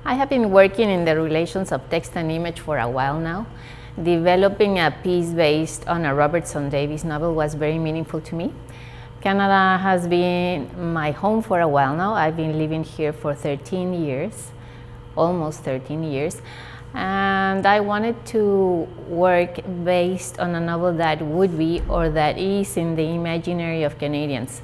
I have been working in the relations of text and image for a while now. Developing a piece based on a Robertson Davies novel was very meaningful to me. Canada has been my home for a while now. I've been living here for 13 years, almost 13 years. And I wanted to work based on a novel that would be or that is in the imaginary of Canadians.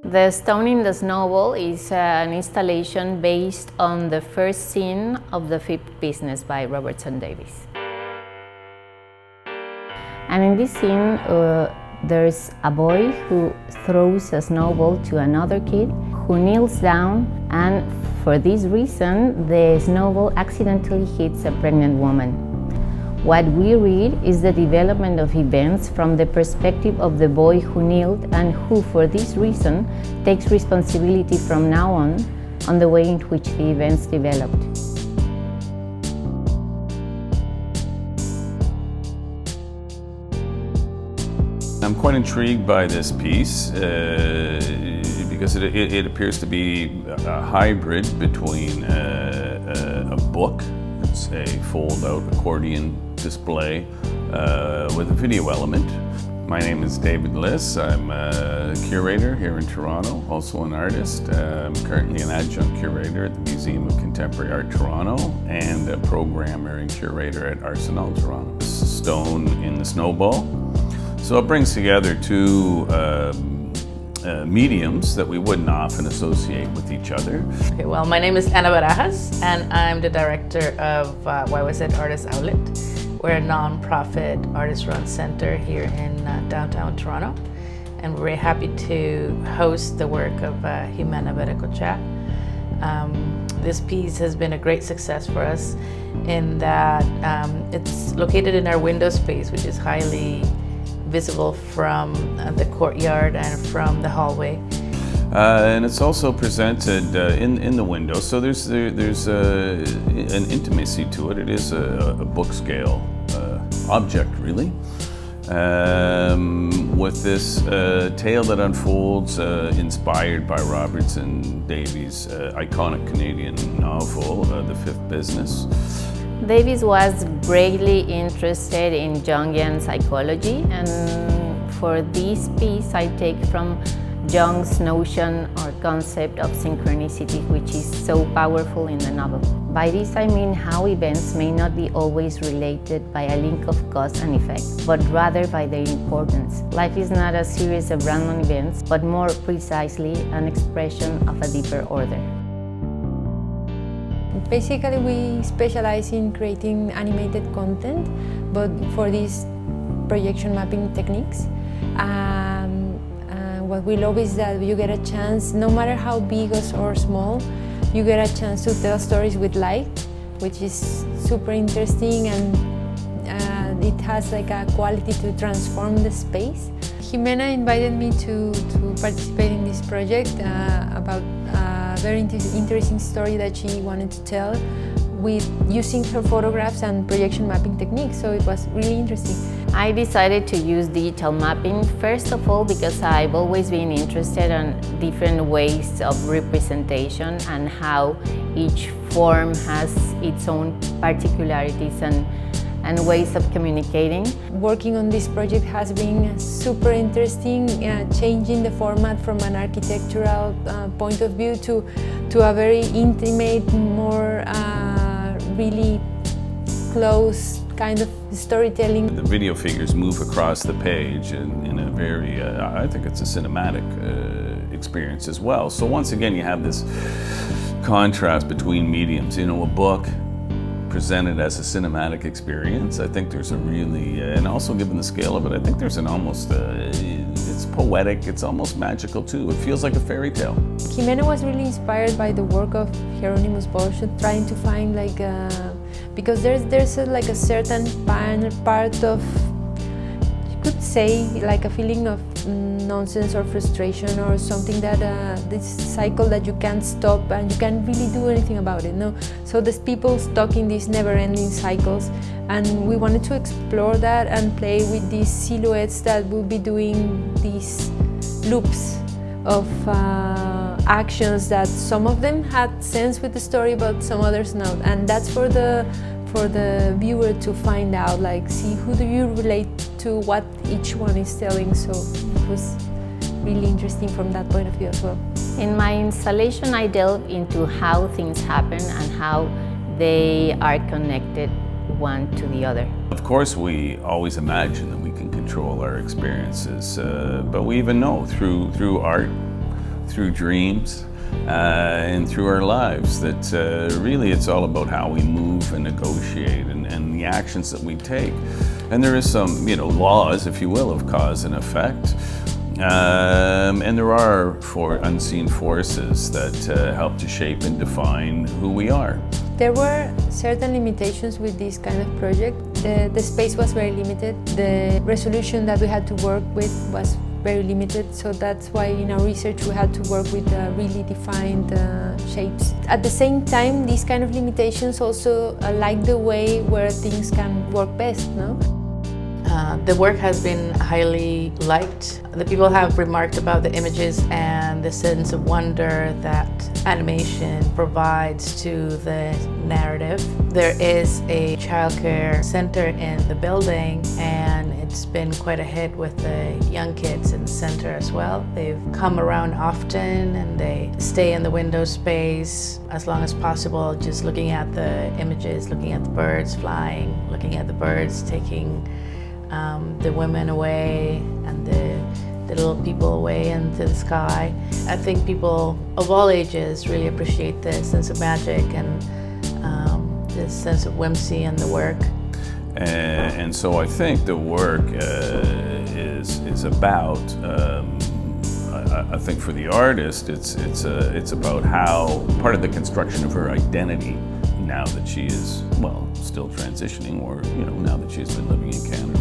The Stone in the Snowball is an installation based on the first scene of The Fifth Business by Robertson Davies. And in this scene, there's a boy who throws a snowball to another kid who kneels down, and for this reason, the snowball accidentally hits a pregnant woman. What we read is the development of events from the perspective of the boy who kneeled and who, for this reason, takes responsibility from now on the way in which the events developed. I'm quite intrigued by this piece because it appears to be a hybrid between a book. It's a fold-out accordion display with a video element. My name is David Liss. I'm a curator here in Toronto, also an artist. I'm currently an adjunct curator at the Museum of Contemporary Art Toronto and a programmer and curator at Arsenal Toronto. This is Stone in the Snowball. So it brings together two mediums that we wouldn't often associate with each other. Okay, well, my name is Ximena Berecochea, and I'm the director of YYZ Artist Outlet. We're a non-profit artist-run center here in downtown Toronto, and we're very happy to host the work of Ximena Berecochea. This piece has been a great success for us in that it's located in our window space, which is highly visible from the courtyard and from the hallway. And it's also presented in the window, so there's an intimacy to it. It is a book scale object, really, with this tale that unfolds inspired by Robertson Davies' iconic Canadian novel, The Fifth Business. Davies was greatly interested in Jungian psychology, and for this piece I take from Jung's notion or concept of synchronicity, which is so powerful in the novel. By this I mean how events may not be always related by a link of cause and effect, but rather by their importance. Life is not a series of random events, but more precisely an expression of a deeper order. Basically, we specialize in creating animated content, but for these projection mapping techniques. What we love is that you get a chance, no matter how big or small, you get a chance to tell stories with light, which is super interesting, and it has like a quality to transform the space. Ximena invited me to participate in this project about a very interesting story that she wanted to tell with using her photographs and projection mapping techniques, so it was really interesting. I decided to use digital mapping, first of all because I've always been interested in different ways of representation and how each form has its own particularities and ways of communicating. Working on this project has been super interesting, changing the format from an architectural point of view to a very intimate, more really close kind of storytelling. The video figures move across the page in a very, I think it's a cinematic experience as well. So once again, you have this contrast between mediums. You know, a book presented as a cinematic experience. I think there's a really, and also given the scale of it, I think there's an almost, it's poetic, it's almost magical too. It feels like a fairy tale. Ximena was really inspired by the work of Hieronymus Bosch, trying to find like because there's like a certain part of, you could say, like a feeling of nonsense or frustration or something that this cycle that you can't stop and you can't really do anything about it. No, so there's people stuck in these never-ending cycles, and we wanted to explore that and play with these silhouettes that will be doing these loops of actions that some of them had sense with the story, but some others not. And that's for the viewer to find out, like, see who do you relate to, what each one is telling. So it was really interesting from that point of view as well. In my installation, I delve into how things happen and how they are connected one to the other. Of course, we always imagine that we can control our experiences, but we even know through art, through dreams, and through our lives that really it's all about how we move and negotiate and the actions that we take. And there is some, laws, if you will, of cause and effect. And there are unseen forces that help to shape and define who we are. There were certain limitations with this kind of project. The space was very limited. The resolution that we had to work with was very limited, so that's why in our research we had to work with really defined shapes. At the same time, these kind of limitations also like the way where things can work best, no? The work has been highly liked. The people have remarked about the images and the sense of wonder that animation provides to the narrative. There is a childcare center in the building, and it's been quite a hit with the young kids in the center as well. They've come around often and they stay in the window space as long as possible, just looking at the images, looking at the birds flying, looking at the birds taking the women away and the little people away into the sky. I think people of all ages really appreciate the sense of magic and the sense of whimsy in the work. And so I think the work is about. I think for the artist, it's about how part of the construction of her identity now that she is still transitioning, or now that she's been living in Canada.